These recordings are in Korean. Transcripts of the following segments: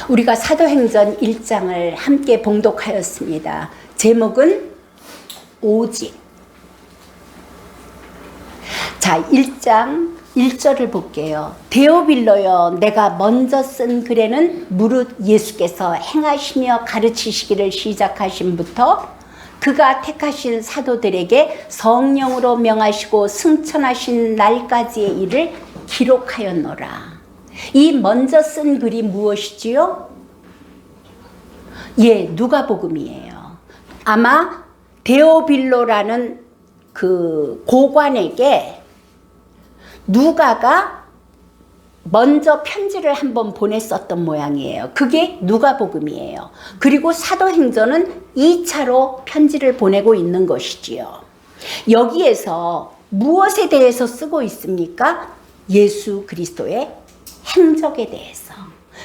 우리가 사도행전 1장을 함께 봉독하였습니다. 제목은 오직. 자, 1장 1절을 볼게요. 데오빌로여, 내가 먼저 쓴 글에는 무릇 예수께서 행하시며 가르치시기를 시작하심부터 그가 택하신 사도들에게 성령으로 명하시고 승천하신 날까지의 일을 기록하였노라. 이 먼저 쓴 글이 무엇이지요? 예, 누가복음이에요. 아마 데오빌로라는 그 고관에게 누가가 먼저 편지를 한번 보냈었던 모양이에요. 그게 누가복음이에요. 그리고 사도행전은 2차로 편지를 보내고 있는 것이지요. 여기에서 무엇에 대해서 쓰고 있습니까? 예수 그리스도의 행적에 대해서,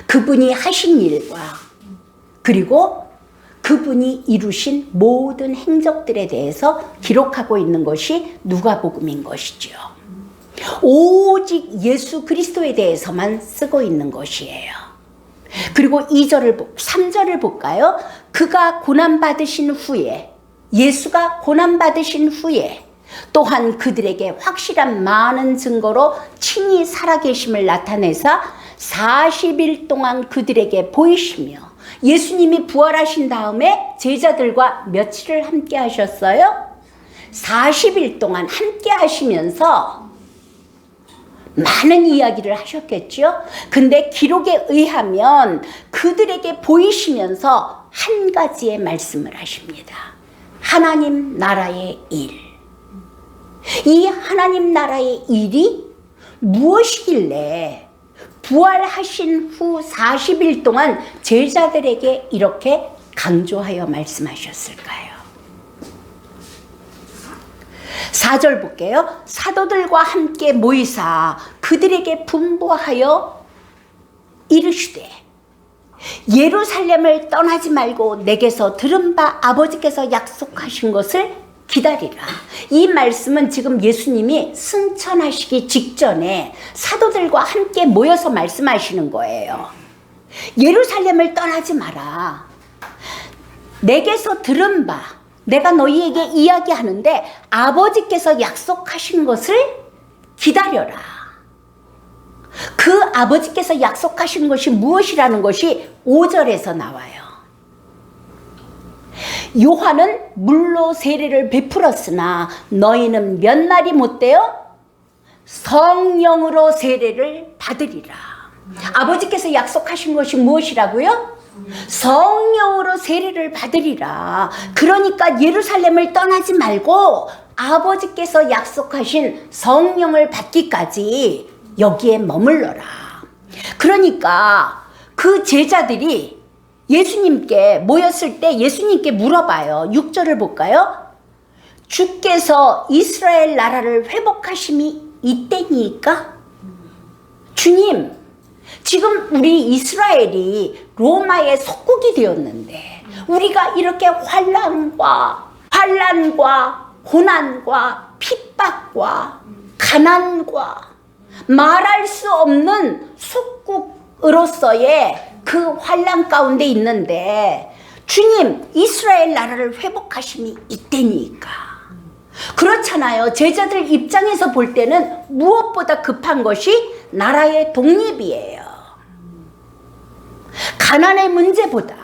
그분이 하신 일과 그리고 그분이 이루신 모든 행적들에 대해서 기록하고 있는 것이 누가복음인 것이죠. 오직 예수 그리스도에 대해서만 쓰고 있는 것이에요. 그리고 3절을 볼까요? 그가 고난받으신 후에, 예수가 고난받으신 후에 또한 그들에게 확실한 많은 증거로 친히 살아계심을 나타내사 40일 동안 그들에게 보이시며, 예수님이 부활하신 다음에 제자들과 며칠을 함께 하셨어요? 40일 동안 함께 하시면서 많은 이야기를 하셨겠죠? 근데 기록에 의하면 그들에게 보이시면서 한 가지의 말씀을 하십니다. 하나님 나라의 일. 이 하나님 나라의 일이 무엇이길래 부활하신 후 40일 동안 제자들에게 이렇게 강조하여 말씀하셨을까요? 4절 볼게요. 사도들과 함께 모이사 그들에게 분부하여 이르시되 예루살렘을 떠나지 말고 내게서 들은 바 아버지께서 약속하신 것을 기다리라. 이 말씀은 지금 예수님이 승천하시기 직전에 사도들과 함께 모여서 말씀하시는 거예요. 예루살렘을 떠나지 마라. 내게서 들은 바, 내가 너희에게 이야기하는데 아버지께서 약속하신 것을 기다려라. 그 아버지께서 약속하신 것이 무엇이라는 것이 5절에서 나와요. 요한은 물로 세례를 베풀었으나 너희는 몇 날이 못되어 성령으로 세례를 받으리라. 아버지께서 약속하신 것이 무엇이라고요? 성령으로 세례를 받으리라. 그러니까 예루살렘을 떠나지 말고 아버지께서 약속하신 성령을 받기까지 여기에 머물러라. 그러니까 그 제자들이 예수님께 모였을 때 예수님께 물어봐요. 6절을 볼까요? 주께서 이스라엘 나라를 회복하심이 이때니까? 주님, 지금 우리 이스라엘이 로마의 속국이 되었는데 우리가 이렇게 환난과 고난과 핍박과 가난과 말할 수 없는 속국으로서의 그 환난 가운데 있는데 주님, 이스라엘 나라를 회복하심이 이때니까. 그렇잖아요. 제자들 입장에서 볼 때는 무엇보다 급한 것이 나라의 독립이에요. 가난의 문제보다,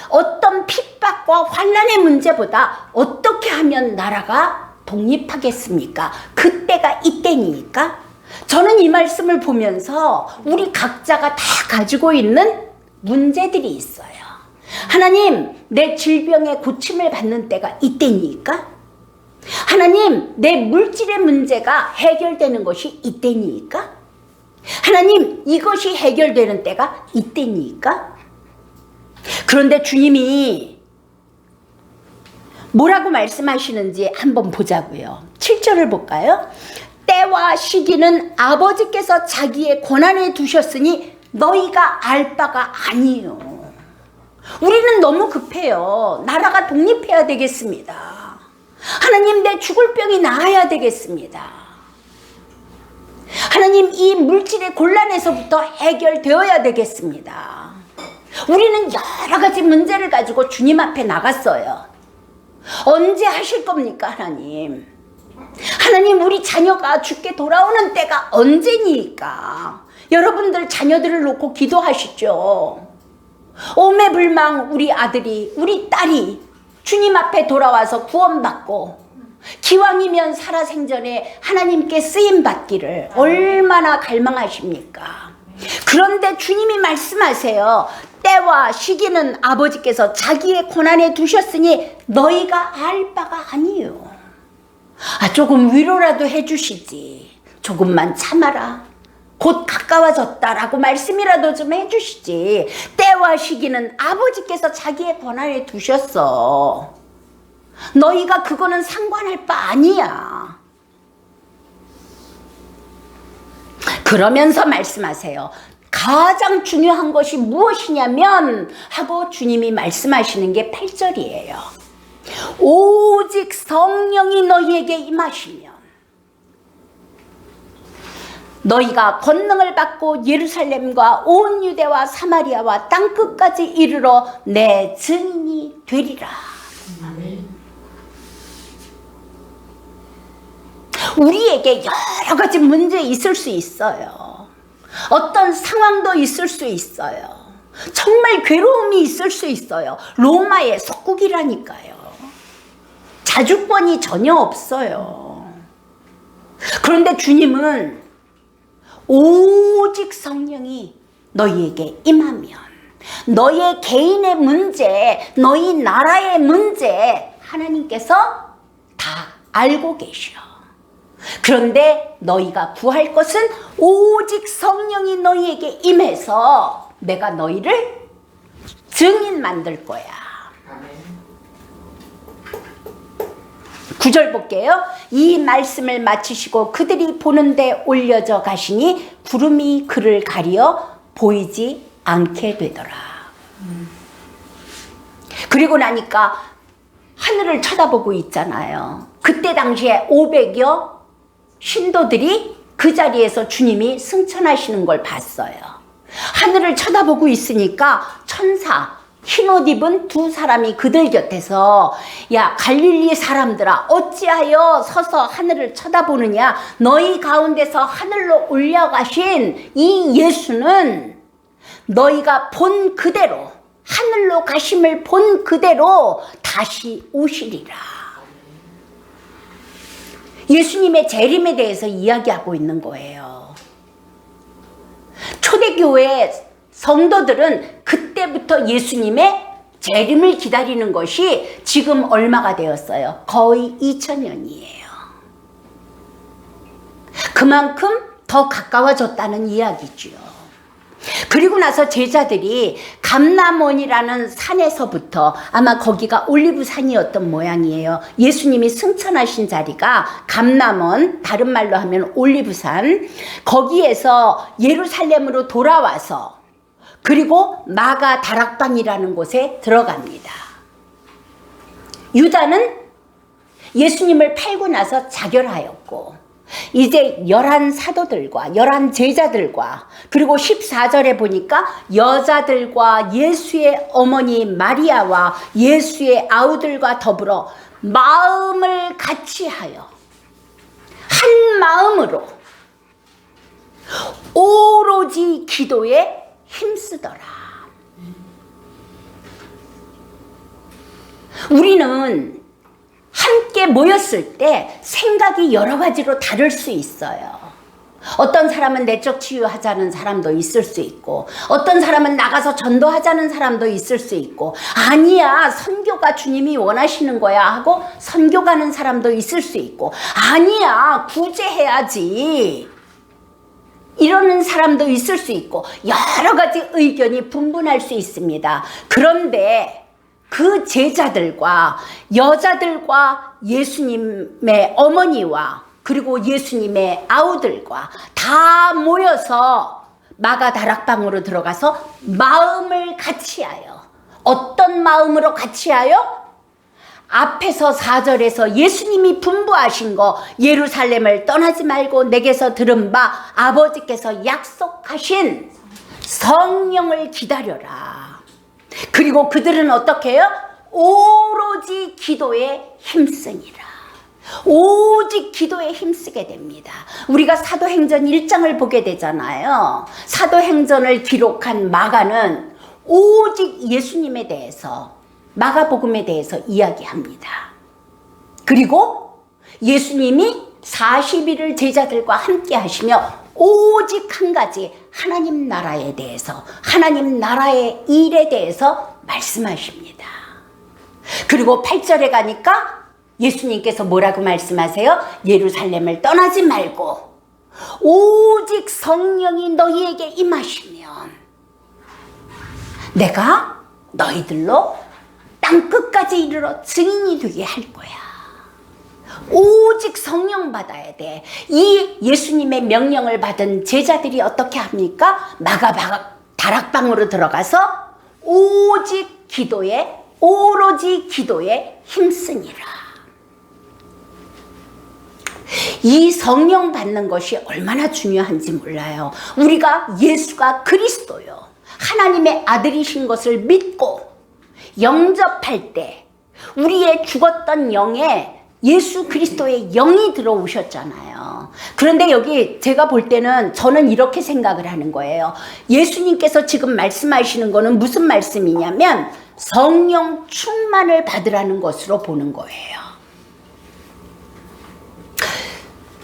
어떤 핍박과 환난의 문제보다 어떻게 하면 나라가 독립하겠습니까? 그때가 이때니까. 저는 이 말씀을 보면서 우리 각자가 다 가지고 있는 문제들이 있어요. 하나님, 내 질병의 고침을 받는 때가 이때니까? 하나님, 내 물질의 문제가 해결되는 것이 이때니까? 하나님, 이것이 해결되는 때가 이때니까? 그런데 주님이 뭐라고 말씀하시는지 한번 보자고요. 7절을 볼까요? 때와 시기는 아버지께서 자기의 권한에 두셨으니 너희가 알 바가 아니요. 우리는 너무 급해요. 나라가 독립해야 되겠습니다. 하나님, 내 죽을 병이 나아야 되겠습니다. 하나님, 이 물질의 곤란에서부터 해결되어야 되겠습니다. 우리는 여러 가지 문제를 가지고 주님 앞에 나갔어요. 언제 하실 겁니까, 하나님? 하나님, 우리 자녀가 죽게 돌아오는 때가 언제니까? 여러분들 자녀들을 놓고 기도하시죠. 오매불망 우리 아들이, 우리 딸이 주님 앞에 돌아와서 구원받고 기왕이면 살아생전에 하나님께 쓰임받기를 얼마나 갈망하십니까? 그런데 주님이 말씀하세요. 때와 시기는 아버지께서 자기의 권한에 두셨으니 너희가 알 바가 아니요. 조금 위로라도 해주시지. 조금만 참아라. 곧 가까워졌다라고 말씀이라도 좀 해주시지. 때와 시기는 아버지께서 자기의 권한에 두셨어. 너희가 그거는 상관할 바 아니야. 그러면서 말씀하세요. 가장 중요한 것이 무엇이냐면 하고 주님이 말씀하시는 게 8절이에요. 오직 성령이 너희에게 임하시면 너희가 권능을 받고 예루살렘과 온 유대와 사마리아와 땅끝까지 이르러 내 증인이 되리라. 우리에게 여러 가지 문제 있을 수 있어요. 어떤 상황도 있을 수 있어요. 정말 괴로움이 있을 수 있어요. 로마의 속국이라니까요. 자주권이 전혀 없어요. 그런데 주님은 오직 성령이 너희에게 임하면 너희의 개인의 문제, 너희 나라의 문제 하나님께서 다 알고 계셔. 그런데 너희가 구할 것은 오직 성령이 너희에게 임해서 내가 너희를 증인 만들 거야. 9절 볼게요. 이 말씀을 마치시고 그들이 보는데 올려져 가시니 구름이 그를 가리어 보이지 않게 되더라. 그리고 나니까 하늘을 쳐다보고 있잖아요. 그때 당시에 500여 신도들이 그 자리에서 주님이 승천하시는 걸 봤어요. 하늘을 쳐다보고 있으니까 천사, 흰옷 입은 두 사람이 그들 곁에서 야 갈릴리 사람들아 어찌하여 서서 하늘을 쳐다보느냐. 너희 가운데서 하늘로 올려가신 이 예수는 너희가 본 그대로 하늘로 가심을 본 그대로 다시 오시리라. 예수님의 재림에 대해서 이야기하고 있는 거예요. 초대교회 성도들은 그때부터 예수님의 재림을 기다리는 것이 지금 얼마가 되었어요? 거의 2000년이에요. 그만큼 더 가까워졌다는 이야기죠. 그리고 나서 제자들이 감람원이라는 산에서부터 아마 거기가 올리브산이었던 모양이에요. 예수님이 승천하신 자리가 감람원, 다른 말로 하면 올리브산, 거기에서 예루살렘으로 돌아와서 그리고 마가 다락방이라는 곳에 들어갑니다. 유다는 예수님을 팔고 나서 자결하였고 이제 11 사도들과 11 제자들과 그리고 14절에 보니까 여자들과 예수의 어머니 마리아와 예수의 아우들과 더불어 마음을 같이하여 한 마음으로 오로지 기도에 힘쓰더라. 우리는 함께 모였을 때 생각이 여러 가지로 다를 수 있어요. 어떤 사람은 내적 치유하자는 사람도 있을 수 있고 어떤 사람은 나가서 전도하자는 사람도 있을 수 있고 아니야 선교가 주님이 원하시는 거야 하고 선교 가는 사람도 있을 수 있고 아니야 구제해야지 이러는 사람도 있을 수 있고 여러 가지 의견이 분분할 수 있습니다. 그런데 그 제자들과 여자들과 예수님의 어머니와 그리고 예수님의 아우들과 다 모여서 마가 다락방으로 들어가서 마음을 같이하여 어떤 마음으로 같이하여? 앞에서 4절에서 예수님이 분부하신 거 예루살렘을 떠나지 말고 내게서 들은 바 아버지께서 약속하신 성령을 기다려라. 그리고 그들은 어떻게 해요? 오로지 기도에 힘쓰니라. 오직 기도에 힘쓰게 됩니다. 우리가 사도행전 1장을 보게 되잖아요. 사도행전을 기록한 마가는 오직 예수님에 대해서, 마가복음에 대해서 이야기합니다. 그리고 예수님이 40일을 제자들과 함께 하시며 오직 한 가지, 하나님 나라에 대해서, 하나님 나라의 일에 대해서 말씀하십니다. 그리고 8절에 가니까 예수님께서 뭐라고 말씀하세요? 예루살렘을 떠나지 말고 오직 성령이 너희에게 임하시면 내가 너희들로 땅끝까지 이르러 증인이 되게 할 거야. 오직 성령 받아야 돼. 이 예수님의 명령을 받은 제자들이 어떻게 합니까? 다락방으로 들어가서 오직 기도에, 오로지 기도에 힘쓰니라. 이 성령 받는 것이 얼마나 중요한지 몰라요. 우리가 예수가 그리스도요, 하나님의 아들이신 것을 믿고 영접할 때 우리의 죽었던 영에 예수 그리스도의 영이 들어오셨잖아요. 그런데 여기 제가 볼 때는 저는 이렇게 생각을 하는 거예요. 예수님께서 지금 말씀하시는 거는 무슨 말씀이냐면 성령 충만을 받으라는 것으로 보는 거예요.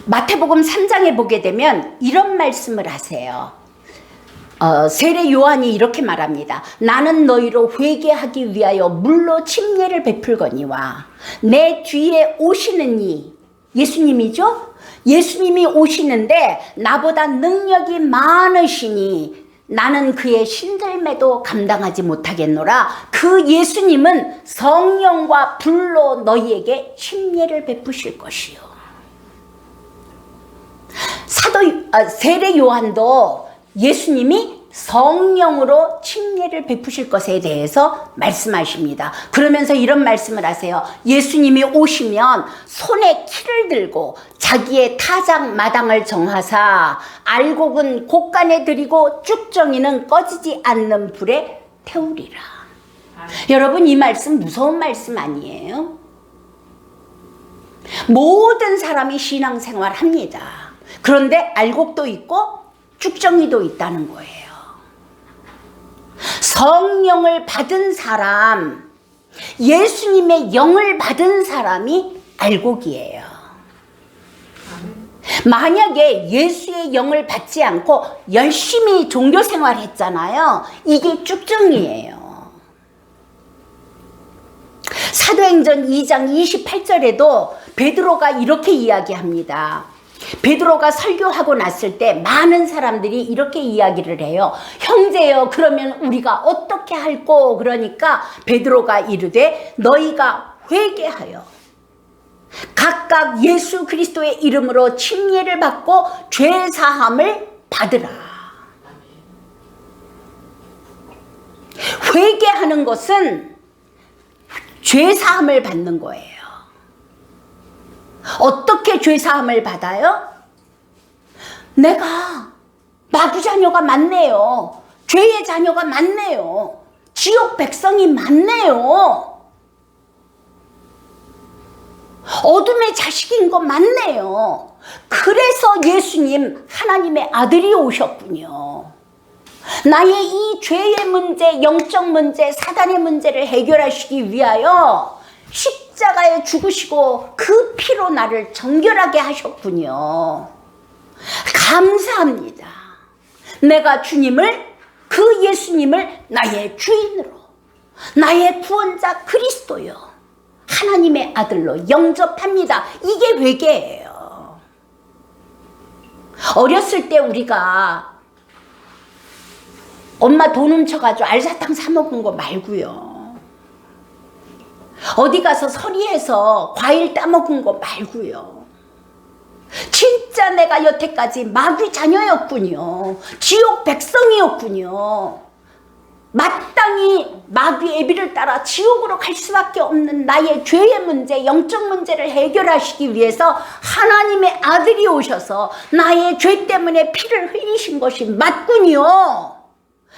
마태복음 3장에 보게 되면 이런 말씀을 하세요. 세례 요한이 이렇게 말합니다. 나는 너희로 회개하기 위하여 물로 침례를 베풀거니와 내 뒤에 오시는 이, 예수님이죠? 예수님이 오시는데 나보다 능력이 많으시니 나는 그의 신들매도 감당하지 못하겠노라. 그 예수님은 성령과 불로 너희에게 침례를 베푸실 것이요. 세례 요한도 예수님이 성령으로 침례를 베푸실 것에 대해서 말씀하십니다. 그러면서 이런 말씀을 하세요. 예수님이 오시면 손에 키를 들고 자기의 타작 마당을 정하사 알곡은 곳간에 들이고 쭉정이는 꺼지지 않는 불에 태우리라. 여러분, 이 말씀 무서운 말씀 아니에요? 모든 사람이 신앙생활 합니다. 그런데 알곡도 있고 쭉정이도 있다는 거예요. 성령을 받은 사람, 예수님의 영을 받은 사람이 알곡이에요. 만약에 예수의 영을 받지 않고 열심히 종교생활 했잖아요. 이게 쭉정이에요. 사도행전 2장 28절에도 베드로가 이렇게 이야기합니다. 베드로가 설교하고 났을 때 많은 사람들이 이렇게 이야기를 해요. 형제여, 그러면 우리가 어떻게 할꼬? 그러니까 베드로가 이르되 너희가 회개하여 각각 예수 그리스도의 이름으로 침례를 받고 죄 사함을 받으라. 회개하는 것은 죄 사함을 받는 거예요. 어떻게 죄 사함을 받아요? 내가 마귀 자녀가 많네요. 죄의 자녀가 많네요. 지옥 백성이 많네요. 어둠의 자식인 거 맞네요. 그래서 예수님, 하나님의 아들이 오셨군요. 나의 이 죄의 문제, 영적 문제, 사단의 문제를 해결하시기 위하여 십자가에 죽으시고 그 피로 나를 정결하게 하셨군요. 감사합니다. 내가 주님을, 그 예수님을 나의 주인으로, 나의 구원자 그리스도요, 하나님의 아들로 영접합니다. 이게 회개예요. 어렸을 때 우리가 엄마 돈 훔쳐가지고 알사탕 사 먹은 거 말고요, 어디 가서 서리에서 과일 따먹은 거 말고요, 진짜 내가 여태까지 마귀 자녀였군요. 지옥 백성이었군요. 마땅히 마귀 애비를 따라 지옥으로 갈 수밖에 없는 나의 죄의 문제, 영적 문제를 해결하시기 위해서 하나님의 아들이 오셔서 나의 죄 때문에 피를 흘리신 것이 맞군요.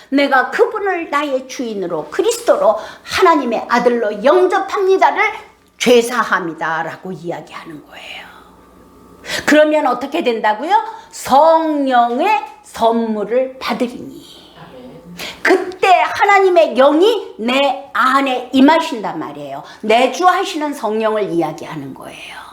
내가 그분을 나의 주인으로 그리스도로 하나님의 아들로 영접합니다를 죄사합니다 라고 이야기하는 거예요. 그러면 어떻게 된다고요? 성령의 선물을 받으리니 그때 하나님의 영이 내 안에 임하신단 말이에요. 내주하시는 성령을 이야기하는 거예요.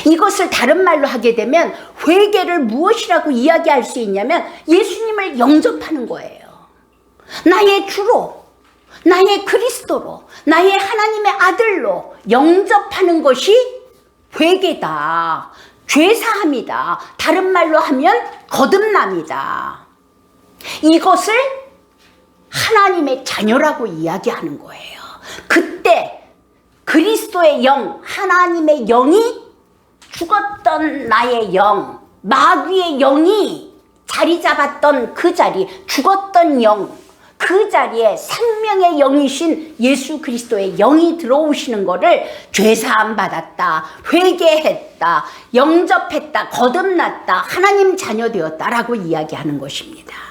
이것을 다른 말로 하게 되면 회개를 무엇이라고 이야기할 수 있냐면 예수님을 영접하는 거예요. 나의 주로, 나의 그리스도로, 나의 하나님의 아들로 영접하는 것이 회개다. 죄사함이다. 다른 말로 하면 거듭남이다. 이것을 하나님의 자녀라고 이야기하는 거예요. 그때 그리스도의 영, 하나님의 영이 죽었던 나의 영, 마귀의 영이 자리 잡았던 그 자리, 죽었던 영, 그 자리에 생명의 영이신 예수 그리스도의 영이 들어오시는 것을 죄사함 받았다, 회개했다, 영접했다, 거듭났다, 하나님 자녀 되었다라고 이야기하는 것입니다.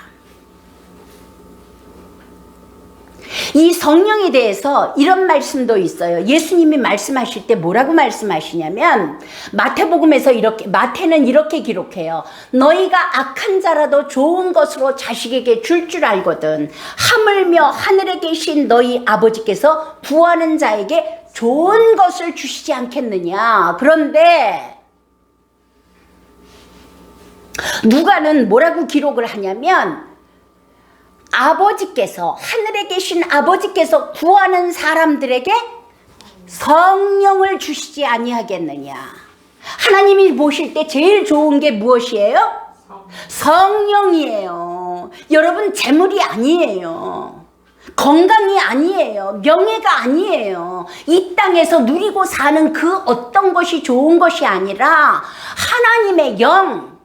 이 성령에 대해서 이런 말씀도 있어요. 예수님이 말씀하실 때 뭐라고 말씀하시냐면 마태복음에서 마태는 이렇게 기록해요. 너희가 악한 자라도 좋은 것으로 자식에게 줄 알거든 하물며 하늘에 계신 너희 아버지께서 구하는 자에게 좋은 것을 주시지 않겠느냐. 그런데 누가는 뭐라고 기록을 하냐면 아버지께서, 하늘에 계신 아버지께서 구하는 사람들에게 성령을 주시지 아니하겠느냐. 하나님이 보실 때 제일 좋은 게 무엇이에요? 성령이에요. 여러분, 재물이 아니에요. 건강이 아니에요. 명예가 아니에요. 이 땅에서 누리고 사는 그 어떤 것이 좋은 것이 아니라 하나님의 영,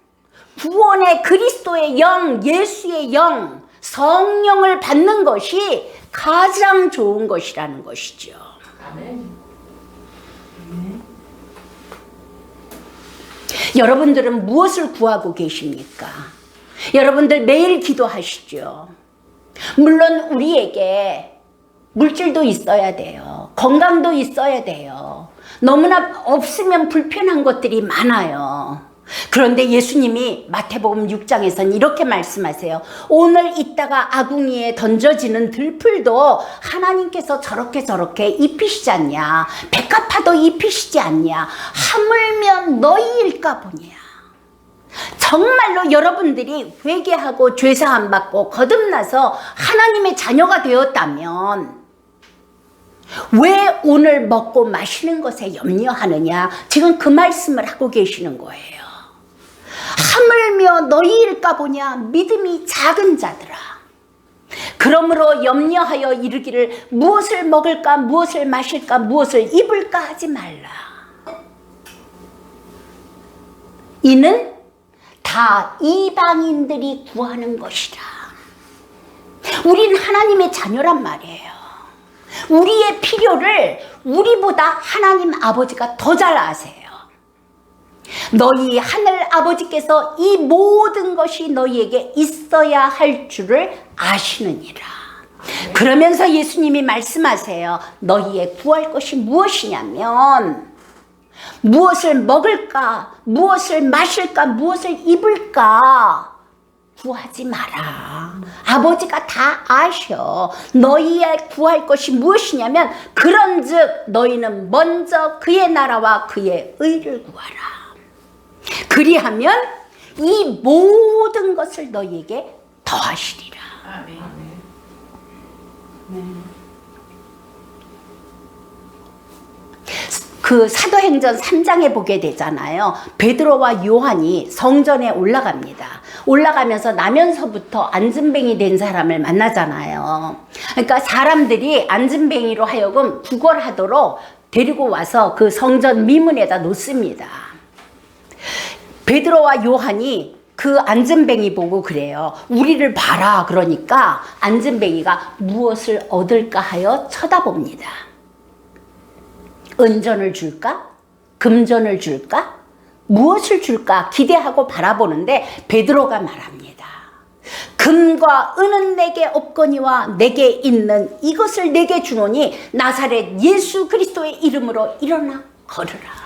구원의 그리스도의 영, 예수의 영, 성령을 받는 것이 가장 좋은 것이라는 것이죠. 아멘. 여러분들은 무엇을 구하고 계십니까? 여러분들 매일 기도하시죠. 물론 우리에게 물질도 있어야 돼요. 건강도 있어야 돼요. 너무나 없으면 불편한 것들이 많아요. 그런데 예수님이 마태복음 6장에서는 이렇게 말씀하세요. 오늘 이따가 아궁이에 던져지는 들풀도 하나님께서 저렇게 입히시지 않냐. 백합화도 입히시지 않냐. 하물며 너희일까 보냐. 정말로 여러분들이 회개하고 죄사함 받고 거듭나서 하나님의 자녀가 되었다면 왜 오늘 먹고 마시는 것에 염려하느냐. 지금 그 말씀을 하고 계시는 거예요. 하물며 너희일까 보냐. 믿음이 작은 자들아. 그러므로 염려하여 이르기를 무엇을 먹을까, 무엇을 마실까, 무엇을 입을까 하지 말라. 이는 다 이방인들이 구하는 것이라. 우린 하나님의 자녀란 말이에요. 우리의 필요를 우리보다 하나님 아버지가 더 잘 아세요. 너희 하늘 아버지께서 이 모든 것이 너희에게 있어야 할 줄을 아시느니라. 그러면서 예수님이 말씀하세요. 너희의 구할 것이 무엇이냐면 무엇을 먹을까, 무엇을 마실까, 무엇을 입을까 구하지 마라. 아버지가 다 아셔. 너희의 구할 것이 무엇이냐면 그런즉 너희는 먼저 그의 나라와 그의 의를 구하라. 그리하면 이 모든 것을 너희에게 더하시리라. 아멘. 그 사도행전 3장에 보게 되잖아요. 베드로와 요한이 성전에 올라갑니다. 올라가면서 나면서부터 안진뱅이 된 사람을 만나잖아요. 그러니까 사람들이 안진뱅이로 하여금 구걸하도록 데리고 와서 그 성전 미문에다 놓습니다. 베드로와 요한이 그 안진뱅이 보고 그래요. 우리를 봐라. 그러니까 안진뱅이가 무엇을 얻을까 하여 쳐다봅니다. 은전을 줄까? 금전을 줄까? 무엇을 줄까? 기대하고 바라보는데 베드로가 말합니다. 금과 은은 내게 없거니와 내게 있는 이것을 내게 주노니 나사렛 예수 그리스도의 이름으로 일어나 걸으라.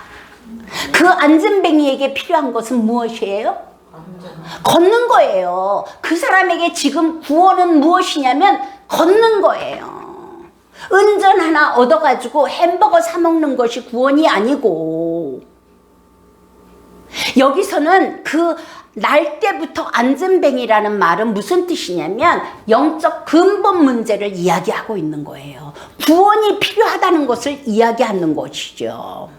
그 안전뱅이에게 필요한 것은 무엇이에요? 걷는 거예요. 그 사람에게 지금 구원은 무엇이냐면 걷는 거예요. 은전 하나 얻어가지고 햄버거 사 먹는 것이 구원이 아니고, 여기서는 그 날 때부터 안전뱅이라는 말은 무슨 뜻이냐면 영적 근본 문제를 이야기하고 있는 거예요. 구원이 필요하다는 것을 이야기하는 것이죠.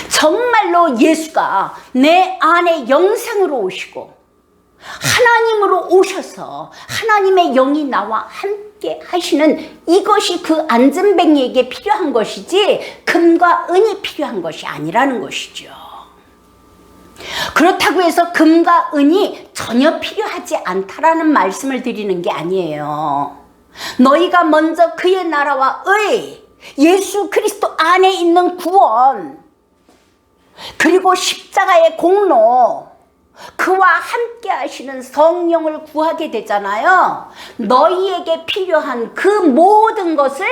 정말로 예수가 내 안에 영생으로 오시고 하나님으로 오셔서 하나님의 영이 나와 함께 하시는 이것이 그 안전뱅이에게 필요한 것이지 금과 은이 필요한 것이 아니라는 것이죠. 그렇다고 해서 금과 은이 전혀 필요하지 않다라는 말씀을 드리는 게 아니에요. 너희가 먼저 그의 나라와 의, 예수 그리스도 안에 있는 구원, 그리고 십자가의 공로, 그와 함께 하시는 성령을 구하게 되잖아요. 너희에게 필요한 그 모든 것을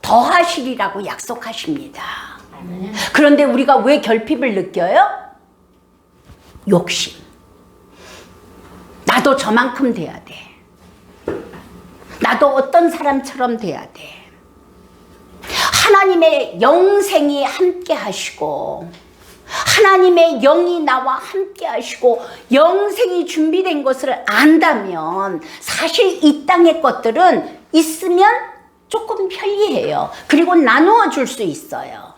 더하시리라고 약속하십니다. 그런데 우리가 왜 결핍을 느껴요? 욕심. 나도 저만큼 돼야 돼. 나도 어떤 사람처럼 돼야 돼. 하나님의 영생이 함께 하시고 하나님의 영이 나와 함께 하시고 영생이 준비된 것을 안다면 사실 이 땅의 것들은 있으면 조금 편리해요. 그리고 나누어 줄 수 있어요.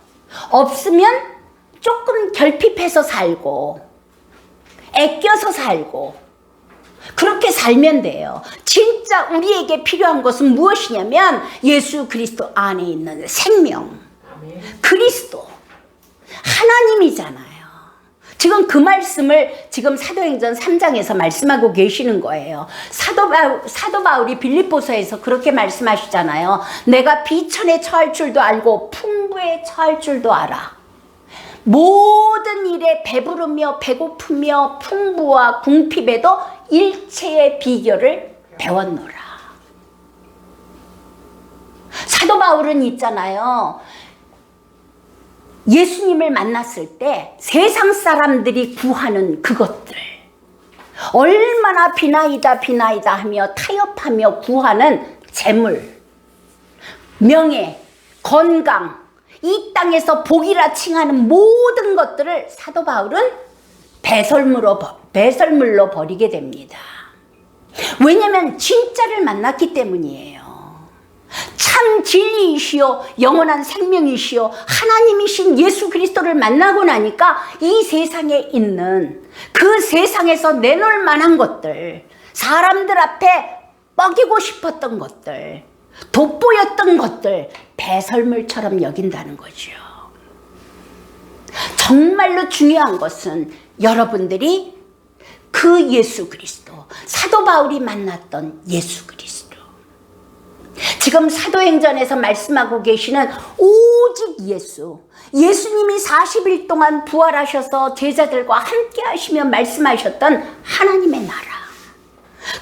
없으면 조금 결핍해서 살고 애껴서 살고 그렇게 살면 돼요. 진짜 우리에게 필요한 것은 무엇이냐면 예수 그리스도 안에 있는 생명, 그리스도 하나님이잖아요. 지금 그 말씀을 지금 사도행전 3장에서 말씀하고 계시는 거예요. 사도 바울이 빌립보서에서 그렇게 말씀하시잖아요. 내가 비천에 처할 줄도 알고 풍부에 처할 줄도 알아. 모든 일에 배부르며 배고프며 풍부와 궁핍에도 일체의 비결을 배웠노라. 사도 바울은 있잖아요. 예수님을 만났을 때 세상 사람들이 구하는 그것들, 얼마나 비나이다 비나이다 하며 타협하며 구하는 재물, 명예, 건강, 이 땅에서 복이라 칭하는 모든 것들을 사도 바울은 배설물로 버리게 됩니다. 왜냐하면 진짜를 만났기 때문이에요. 참 진리이시요 영원한 생명이시요 하나님이신 예수 그리스도를 만나고 나니까 이 세상에 있는 그 세상에서 내놓을 만한 것들, 사람들 앞에 먹이고 싶었던 것들, 돋보였던 것들 배설물처럼 여긴다는 거죠. 정말로 중요한 것은 여러분들이 그 예수 그리스도, 사도 바울이 만났던 예수 그리스도, 지금 사도행전에서 말씀하고 계시는 오직 예수, 예수님이 40일 동안 부활하셔서 제자들과 함께 하시며 말씀하셨던 하나님의 나라,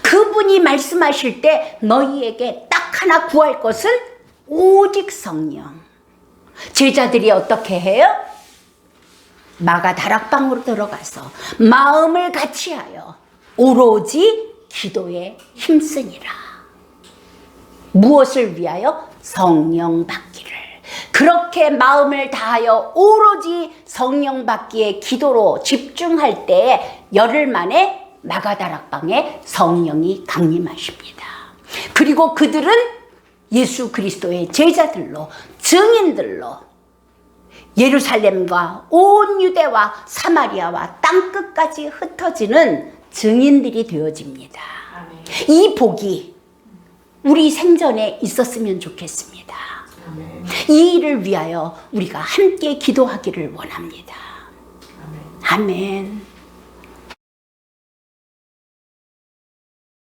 그분이 말씀하실 때 너희에게 딱 하나 구할 것은 오직 성령. 제자들이 어떻게 해요? 마가다락방으로 들어가서 마음을 같이하여 오로지 기도에 힘쓰니라. 무엇을 위하여? 성령 받기를. 그렇게 마음을 다하여 오로지 성령 받기에 기도로 집중할 때에 열흘 만에 마가다락방에 성령이 강림하십니다. 그리고 그들은 예수 그리스도의 제자들로, 증인들로 예루살렘과 온 유대와 사마리아와 땅끝까지 흩어지는 증인들이 되어집니다. 아멘. 이 복이 우리 생전에 있었으면 좋겠습니다. 아멘. 이 일을 위하여 우리가 함께 기도하기를 원합니다. 아멘. 아멘.